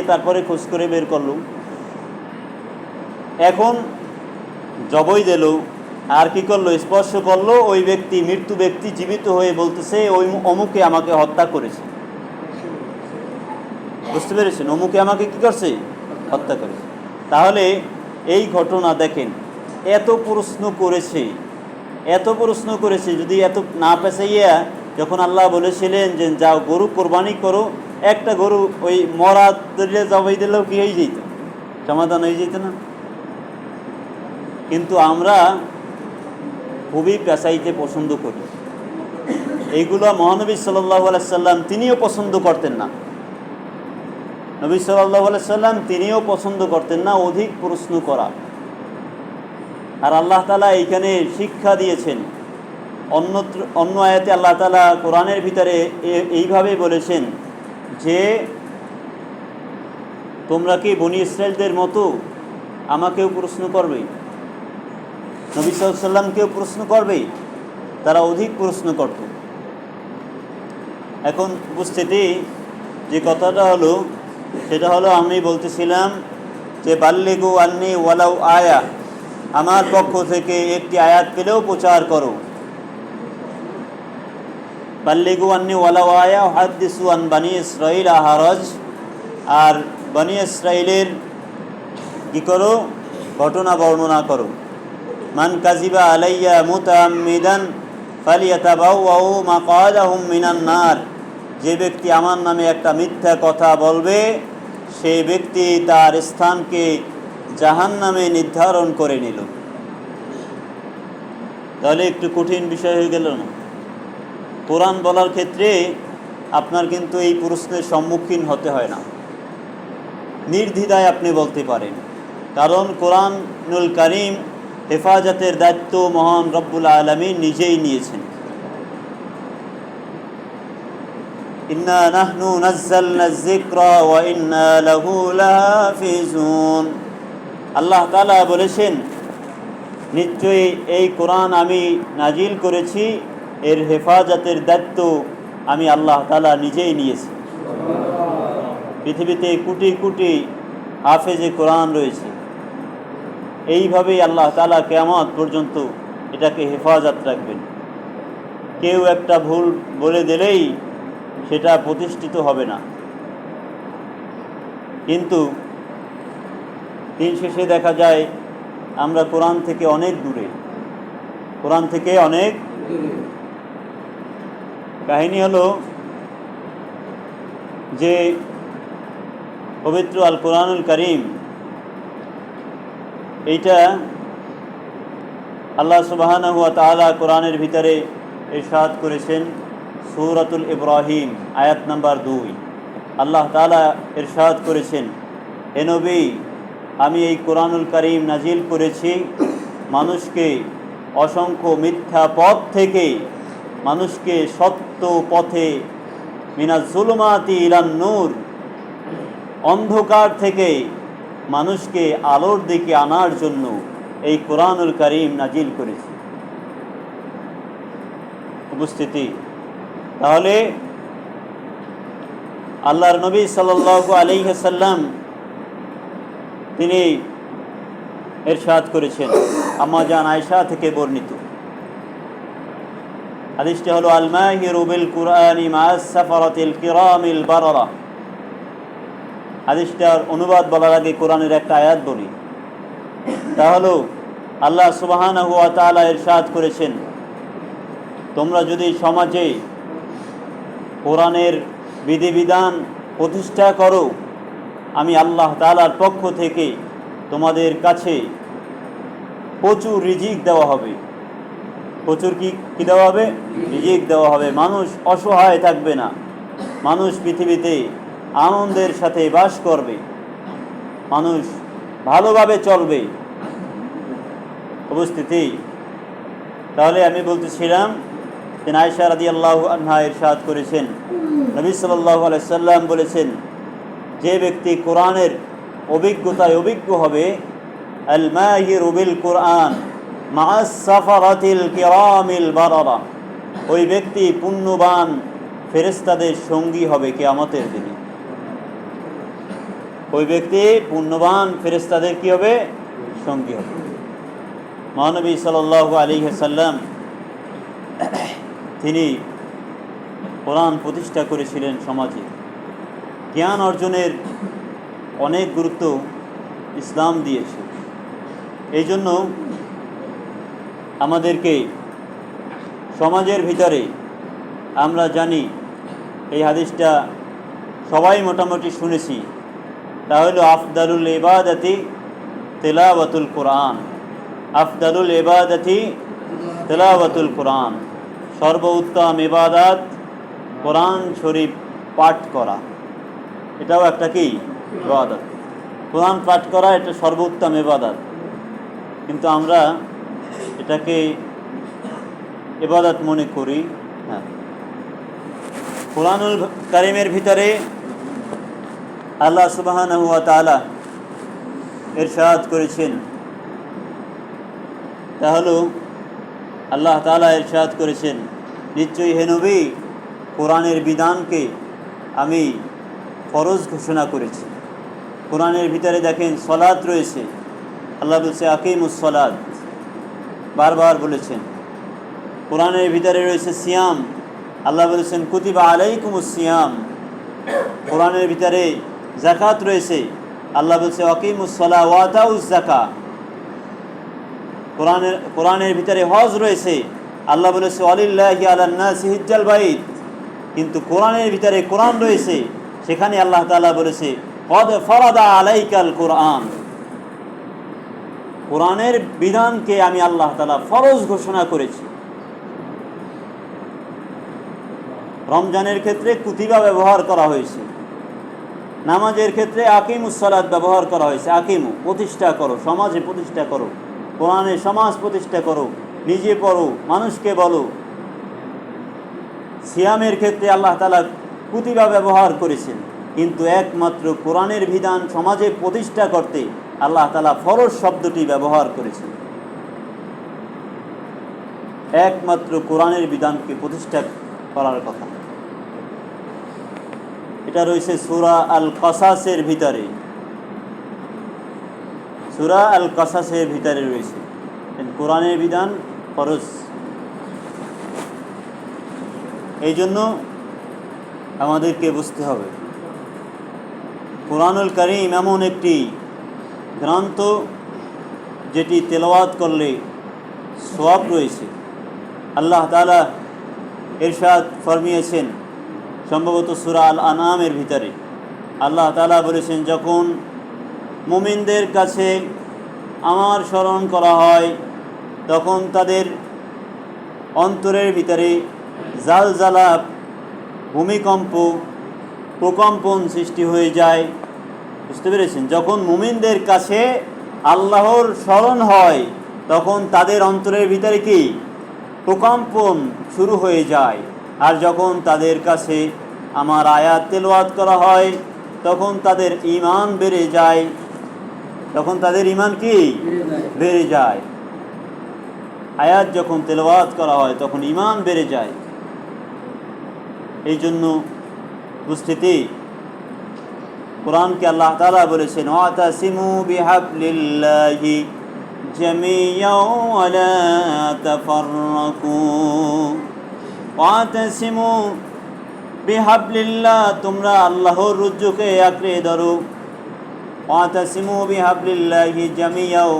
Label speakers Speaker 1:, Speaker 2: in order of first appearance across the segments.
Speaker 1: তারপরে খোঁজ করে বের করল। এখন জবই দিল, আর কি করলো, স্পর্শ করলো। ওই ব্যক্তি, মৃত্যু ব্যক্তি জীবিত হয়ে বলতেছে ওই অমুকে আমাকে হত্যা করেছে। বুঝতে পেরেছেন? অমুকে আমাকে কি করছে? হত্যা করেছে। তাহলে এই ঘটনা দেখেন, এত প্রশ্ন করেছে, যদি এত না পেঁচাইয়া যখন আল্লাহ বলেছিলেন যে যাও গরু কোরবানি করো, একটা গরু ওই মরা দিলে জবাই দিলেও কি হয়ে যেত, সমাধান হয়ে যেত না? কিন্তু আমরা খুবই পেঁচাইতে পছন্দ করি। এইগুলো মহানবী সাল্লাল্লাহু আলাইহি সাল্লাম তিনিও পছন্দ করতেন না। নবী সাল্লাল্লাহু আলাইহি সাল্লাম তিনিও পছন্দ করতেন না অধিক প্রশ্ন করা। আর আল্লাহ তাআলা এইখানে শিক্ষা দিয়েছেন। অন্য আয়াতে আল্লাহ তাআলা কোরআনের ভিতরে এইভাবে বলেছেন যে তোমরা কি বনী ইসরাইলদের মতো আমাকেও প্রশ্ন করবে, নবী সাল্লাল্লাহু আলাইহি সাল্লামকেও প্রশ্ন করবে? তারা অধিক প্রশ্ন করত। এখন উপস্থিতি যে কথাটা হলো, সেটা হলো আমি বলতেছিলাম যে বাল্লিগু আন্নি ওয়ালাউ আয়া, আমার পক্ষ থেকে একটি আয়াত পেলেও প্রচার করো। বাল্লিগু আন্নি ওয়ালাউ আয়া হাদিসু আন বানি ইসরাইল হারাজ, আর বানি ইসরাইলের কি করো, ঘটনা বর্ণনা করো। মান কাযিবা আলাইয়া মুতাআম্মিদান ফালিয়াতাবাওয়াউ মাকআদাহুম মিনান নার, যে ব্যক্তি আমার নামে একটা মিথ্যা কথা বলবে সেই ব্যক্তি তার স্থানকে জাহান্নামে নির্ধারণ করে নিল। তাহলে একটু কঠিন বিষয় হয়ে গেল না? কোরআন বলার ক্ষেত্রে আপনার কিন্তু এই প্রশ্নের সম্মুখীন হতে হয় না, নির্দ্বিধায় আপনি বলতে পারেন। কারণ কোরআনুল কারীম হেফাজতের দায়িত্ব মহান রব্বুল আলামিন নিজেই নিয়েছেন। ইন্না নাহনু নাযালনা যিকরা ওয়া ইন্না লাহু লাহাফিজুন। আল্লাহ তাআলা বলেছেন, নিশ্চয়ই এই কোরআন আমি নাজিল করেছি, এর হেফাজতের দায়িত্ব আমি আল্লাহ তাআলা নিজেই নিয়েছি। পৃথিবীতে কোটি কোটি হাফেজে কোরআন রয়েছে। এইভাবেই আল্লাহ তাআলা কিয়ামত পর্যন্ত এটাকে হেফাজত রাখবেন। কেউ একটা ভুল বলে দিলেই সেটা প্রতিষ্ঠিত হবে না। কিন্তু দিন শেষে দেখা যায় আমরা কোরআন থেকে অনেক দূরে। কাহিনী হলো যে পবিত্র আল কোরআনুল কারীম, এইটা আল্লাহ সুবহানাহু ওয়া তাআলা কোরআনের ভিতরে ইরশাদ করেছেন সূরাতুল ইব্রাহিম আয়াত নাম্বার 2। আল্লাহ তাআলা ইরশাদ করেছেন, হে নবী, আমি এই কোরআনুল কারীম নাজিল করেছি মানুষকে অসংখ্য মিথ্যা পথ থেকে মানুষকে সত্য পথে, মিনাজ জুলুমাতি ইলান নূর, অন্ধকার থেকে মানুষকে আলোর দিকে আনার জন্য এই কোরআনুল কারীম নাজিল করেছি। উপস্থিতি, তাহলে আল্লাহর নবী সাল্লাল্লাহু আলাইহি ওয়াসাল্লাম তিনি ইরশাদ করেছেন, আম্মা জান আয়েশা থেকে বর্ণিত হাদিসটি হলো আল মাহিরু বিল কুরআনি মা'আস সাফারাতিল কিরামিল বারারা। হাদিসটার অনুবাদ বলার আগে কোরআনের একটা আয়াত বলি। তা হলো আল্লাহ সুবহানাহু ওয়া তাআলা ইরশাদ করেছেন, তোমরা যদি সমাজে কোরআনের বিধিবিধান প্রতিষ্ঠা করো, আমি আল্লাহ তাআলার পক্ষ থেকে তোমাদের কাছে প্রচুর রিজিক দেওয়া হবে। প্রচুর কি দেওয়া হবে? রিজিক দেওয়া হবে। মানুষ অসহায় থাকবে না, মানুষ পৃথিবীতে আনন্দের সাথে বাস করবে, মানুষ ভালোভাবে চলবে। উপস্থিতি, তাহলে আমি বলতেছিলাম যে আয়েশা রাদিয়াল্লাহু আনহা ইরশাদ করেছেন, নবী সাল্লাল্লাহু আলাইহি সাল্লাম বলেছেন, যে ব্যক্তি কোরআনের অভিজ্ঞতায় অভিজ্ঞ হবে, আল মাহিরু বিল কুরআন মা'আস সাফারাতিল কিরামিল বারারা, ওই ব্যক্তি পুণ্যবান ফেরেশতাদের সঙ্গী হবে কিয়ামতের দিনে। ওই ব্যক্তি পুণ্যবান ফেরেশতাদের কি হবে? সঙ্গী হবে। মহানবী সাল্লাল্লাহু আলাইহি ওয়াসাল্লাম তিনি কোরআন প্রতিষ্ঠা করেছিলেন সমাজে। জ্ঞান অর্জনের অনেক গুরুত্ব ইসলাম দিয়েছে। এই জন্য আমাদেরকে সমাজের ভিতরে, আমরা জানি এই হাদিসটা সবাই মোটামুটি শুনেছি, তা হলো আফদালুল ইবাদাতি তিলাওয়াতুল কোরআন। আফদালুল ইবাদাতি তিলাওয়াতুল কোরআন, সর্বোত্তম ইবাদত কোরআন শরীফ পাঠ করা। এটাও একটা কি ইবাদত, কোরআন পাঠ করা এটা সর্বোত্তম ইবাদত। কিন্তু আমরা এটাকে ইবাদত মনে করি না। কোরআনুল কারীমের ভিতরে আল্লাহ সুবহানাহু ওয়া তাআলা ইরশাদ করেছেন, তা হলো আল্লাহ তাআলা ইরশাদ করেছেন, নিশ্চয়ই হে নবী কোরআনের বিধানকে আমি ফরজ ঘোষণা করেছি। কোরআনের ভিতরে দেখেন সালাত রয়েছে, আল্লাহ বলছে আকিমুস সালাত, বারবার বলেছেন। কোরআনের ভিতরে রয়েছে সিয়াম, আল্লাহ বলেছেন কুতিবা আলাইকুমুস সিয়াম। কোরআনের ভিতরে যাকাত রয়েছে, আল্লাহ বলছে আকিমুস সালাহ ওয়া আতাউজ যাকাত। কোরআনের ভিতরে হজ রয়েছে, আল্লাহ বলেছে ওয়ালিল্লাহি আলান নাসি হিজ্জাল বাইত। কিন্তু কোরআনের ভিতরে কোরআন রয়েছে, সেখানে আল্লাহ তাআলা বলেছে কদ ফারাদা আলাইকাল কোরআন। কোরআনের বিধানকে আমি আল্লাহ তাআলা ফরজ ঘোষণা করেছি। রমজানের ক্ষেত্রে কুতিবা ব্যবহার করা হয়েছে, নামাজের ক্ষেত্রে আকিমুস সালাত ব্যবহার করা হয়েছে। আকিমু প্রতিষ্ঠা করো, সমাজে প্রতিষ্ঠা করো, কোরআনের সমাজ প্রতিষ্ঠা করো, নিজে পড়ো, মানুষকে বলো। সিয়ামের ক্ষেত্রে আল্লাহ তাআলা কুতিবা ব্যবহার করেছেন, কিন্তু একমাত্র কোরআনের বিধান সমাজে প্রতিষ্ঠা করতে আল্লাহ তাআলা ফরজ শব্দটি ব্যবহার করেছেন। একমাত্র কোরআনের বিধানকে প্রতিষ্ঠা করার কথা। এটা রয়েছে সূরা আল কাসাসের ভিতরে, সূরা আল কাসাসের ভিতরে রয়েছে কোরআনের বিধান ফরজ। এই জন্য আমাদেরকে বুঝতে হবে কোরআনুল কারীম এমন একটি গ্রন্থ যেটি তেলাওয়াত করলে সওয়াব রয়েছে। আল্লাহ তাআলা ইরশাদ ফরমিয়েছেন, সম্ভবত সূরা আল আনআমের ভিতরে আল্লাহ তাআলা বলেছেন, যখন মুমিনদের কাছে আমার স্মরণ করা হয় তখন তাদের অন্তরের ভিতরে জালজালা, ভূমিকম্প, প্রকম্পন সৃষ্টি হয়ে যায়। বুঝতে পেরেছেন? যখন মুমিনদের কাছে আল্লাহর স্মরণ হয় তখন তাদের অন্তরের ভিতরে কি প্রকম্পন শুরু হয়ে যায়। আর যখন তাদের কাছে আমার আয়াত তেলাওয়াত করা হয় তখন তাদের ঈমান বেড়ে যায়। তখন তাদের ঈমান কি বেড়ে যায়। আয়াত যখন তেলাওয়াত করা হয় তখন ঈমান বেড়ে যায়। এই জন্য উপস্থিতি কোরআনকে আল্লাহ তাআলা বলেছেন, ওয়াতাসিমু বিহাবলিল্লাহি জামিয়াও ওয়া লা তাফাররাকু। ওয়াতাসিমু বিহাবলিল্লাহ, তোমরা আল্লাহর রজ্জুকে আঁকড়ে ধরো। ওয়াতাসিমু বিহাবলিল্লাহি জামিয়াও,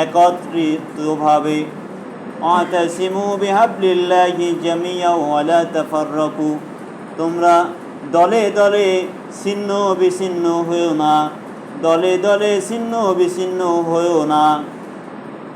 Speaker 1: একত্রিতভাবে। ওয়াতাসিমু বিহাবলিল্লাহি জামিয়াও ওয়া লা তাফাররাকু, তোমরা দলে দলে ছিন্ন বিচ্ছিন্ন হয়েও না, দলে দলে ছিন্ন বিচ্ছিন্ন হয়েও না।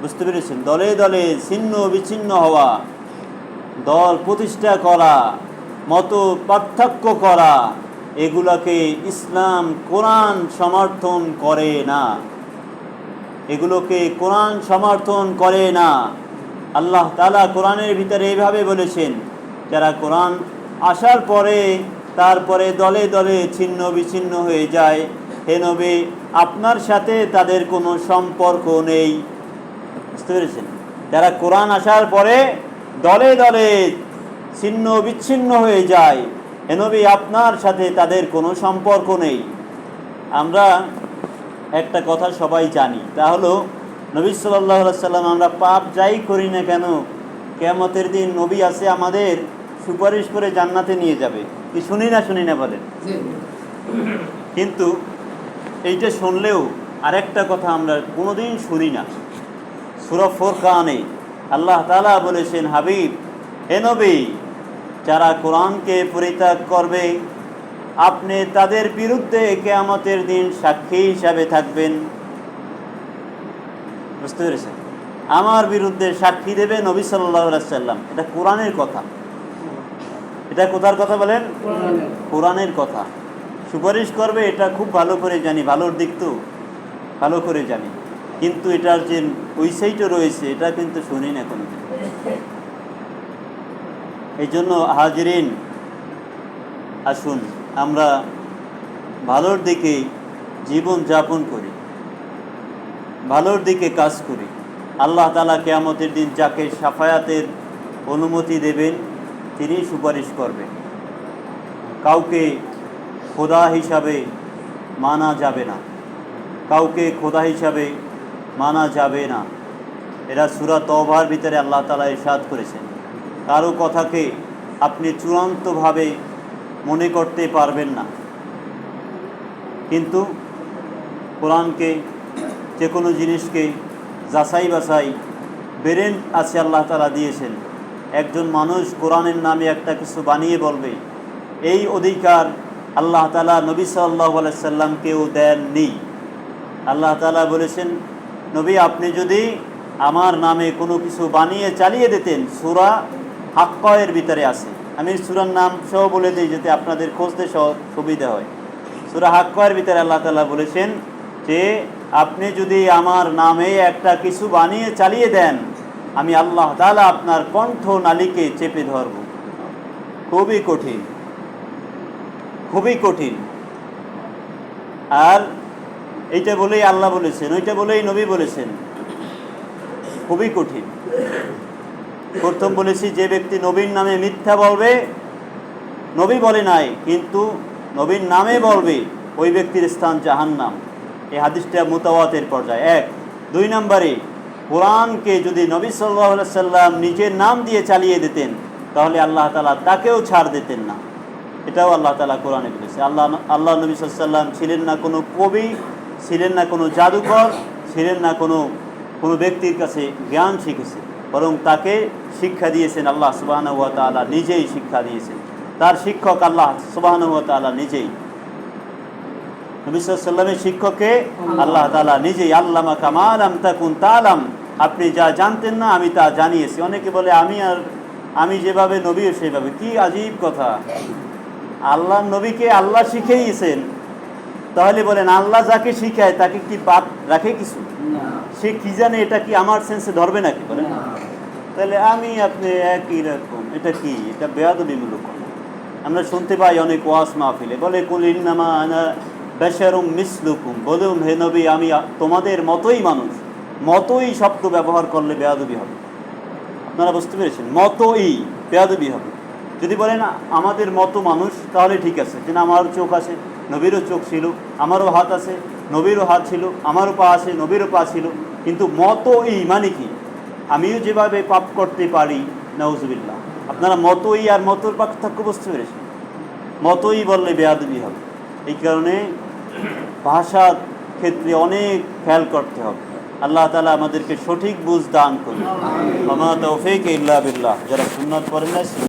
Speaker 1: বুঝতে পেরেছেন? দলে দলে ছিন্ন বিচ্ছিন্ন হওয়া, দল প্রতিষ্ঠা করা, মত পার্থক্য করা, এগুলোকে ইসলাম কোরআন সমর্থন করে না। এগুলোকে কোরআন সমর্থন করে না। আল্লাহ তাআলা কোরআনের ভিতরে এইভাবে বলেছেন, যারা কোরআন আসার পরে তারপরে দলে দলে ছিন্ন বিচ্ছিন্ন হয়ে যায়, হে নবী আপনার সাথে তাদের কোনো সম্পর্ক নেই। বুঝতে পেরেছেন? যারা কোরআন আসার পরে দলে দলে ছিন্ন বিচ্ছিন্ন হয়ে যায়, হে নবী আপনার সাথে তাদের কোনো সম্পর্ক নেই। আমরা একটা কথা সবাই জানি, তা হলো নবী সাল্লাল্লাহু আলাইহি সাল্লাম আমরা পাপ যাই করি না কেন কিয়ামতের দিন নবী আছে আমাদের সুপারিশ করে জান্নাতে নিয়ে যাবে। কি শুনি না বলেন? কিন্তু এইটা শুনলেও আরেকটা কথা আমরা কোনোদিন শুনি না। সূরা ফুরকানে আল্লাহ তাআলা বলেছেন, হাবিব হে নবী, যারা কোরআনকে পরিত্যাগ করবে আপনি তাদের বিরুদ্ধে কিয়ামতের দিন সাক্ষী হিসাবে থাকবেন। বুঝতে পেরেছেন? আমার বিরুদ্ধে সাক্ষী দেবে নবী সাল্লাল্লাহু আলাইহি সাল্লাম। এটা কোরআনের কথা। এটা কোথার কথা বলেন? কোরআনের কথা। সুপারিশ করবে এটা খুব ভালো করে জানি, ভালোর দিক তো ভালো করে জানি, কিন্তু এটার যে ওই সাইডও রয়েছে এটা কিন্তু শুনি না কোনো। এই জন্য হাজিরিন, আসুন আমরা ভালোর দিকে জীবন যাপন করি, ভালোর দিকে কাজ করি। আল্লাহ তাআলা কিয়ামতের দিন যাকে শাফায়াতের অনুমতি দেবেন তিনি সুপারিশ করবেন। কাউকে খোদা হিসাবে মানা যাবে না, কাউকে খোদা হিসাবে মানা যাবে না। এরা সূরা তওবার ভিতরে আল্লাহ তাআলা ইরশাদ করেছেন, কারো কথাকে আপনি চূড়ান্তভাবে মনে করতে পারবেন না। কিন্তু কোরআনকে, যে কোনো জিনিসকে যাচাই বাছাই ব্রেন আছে আল্লাহ তাআলা দিয়েছেন। একজন মানুষ কোরআনের নামে একটা কিছু বানিয়ে বলবে, এই অধিকার আল্লাহ তাআলা নবী সাল্লাল্লাহু আলাইহি সাল্লামকেও দেননি। আল্লাহ তাআলা বলেছেন, নবী আপনি যদি আমার নামে কোনো কিছু বানিয়ে চালিয়ে দিতেন, সূরা হাক্কায়ের ভিতরে আছে, আমি সূরার নাম সহ বলে দিই যাতে আপনাদের খুঁজতে সুবিধা হয়। সূরা হাক্কায়ের ভিতরে আল্লাহ তাআলা বলেছেন যে আপনি যদি আমার নামে একটা কিছু বানিয়ে চালিয়ে দেন, আমি আল্লাহ তাআলা আপনার কণ্ঠ নালীকে চেপে ধরব। খুবই কঠিন, খুবই কঠিন। আর এইটা বলেই আল্লাহ বলেছেন, ওইটা বলেই নবী বলেছেন, খুবই কঠিন। প্রথম বলেছি, যে ব্যক্তি নবীর নামে মিথ্যা বলবে, নবী বলে নাই কিন্তু নবীর নামে বলবে, ওই ব্যক্তির স্থান জাহান্নাম। এই হাদিসটা মুতাওয়াতির পর্যায়ে। এক। দুই নম্বরে, কোরআনকে যদি নবী সাল্লাল্লাহু আলাইহি সাল্লাম নিজের নাম দিয়ে চালিয়ে দিতেন তাহলে আল্লাহ তাআলা তাকেও ছাড় দিতেন না। এটাও আল্লাহ তাআলা কোরআনে বলেছে। আল্লাহ নবী সাল্লাল্লাহু আলাইহি সাল্লাম ছিলেন না কোনো কবি, ছিলেন না কোনো জাদুকর, ছিলেন না কোনো ব্যক্তির কাছে জ্ঞান শিখেছে, বরং তাকে শিক্ষা দিয়েছেন আল্লাহ সুবহানাহু ওয়া তাআলা নিজেই শিক্ষা দিয়েছেন। তার শিক্ষক আল্লাহ সুবহানাহু ওয়া তাআলা নিজেই। নবী সাল্লাল্লাহু আলাইহি সাল্লামের শিক্ষককে আল্লাহ তাআলা নিজেই। আল্লামাকা মা লাম তাকুন তা'লাম, আপনি যা জানতেন না আমি তা জানিয়েছি। অনেকে বলে আমি যেভাবে নবীও সেভাবে। কি আজীব কথা! আল্লাহ নবীকে আল্লাহ শিখিয়েছেন, তাহলে বলেন আল্লাহ যাকে শিখায় তাকে কি বাদ রাখে কিছু? সে কি জানে এটা কি আমার সেন্সে ধরবে নাকি? বলেন তাহলে আমি আপনি একই রকম। এটা কি? এটা বেয়াদবিমূলক। আমরা শুনতে পাই অনেক ওয়াজ মাহফিলে বলে, কুল ইন্নামা আনা বাশারুম মিসলুকুম, বলুন হে নবী আমি তোমাদের মতোই মানুষ। মতোই শব্দ ব্যবহার করলে বেয়াদবি হবে। আপনারা বুঝতে পেরেছেন? মতোই বেয়াদবি হবে। যদি বলেন আমাদের মতো মানুষ তাহলে ঠিক আছে, যেন আমারও চোখ আছে, নবীরও চোখ ছিল, আমারও হাত আছে, নবীরও হাত ছিল, আমারও পা আছে, নবীরও পা ছিল। কিন্তু মতোই মানে কি? আমিও যেভাবে পাপ করতে পারি, নাউজুবিল্লাহ। আপনারা মতোই আর মতোর পার্থক্য বুঝতে পেরেছেন? মতোই বললে বেয়াদবি হবে। এই কারণে ভাষার ক্ষেত্রে অনেক খেয়াল করতে হবে। আল্লাহ তাআলা আমাদেরকে সঠিক বুঝ দান করুন। ওয়া মা তাওফীক ইল্লা বিল্লাহ। যারা সুন্নাত পড়েন না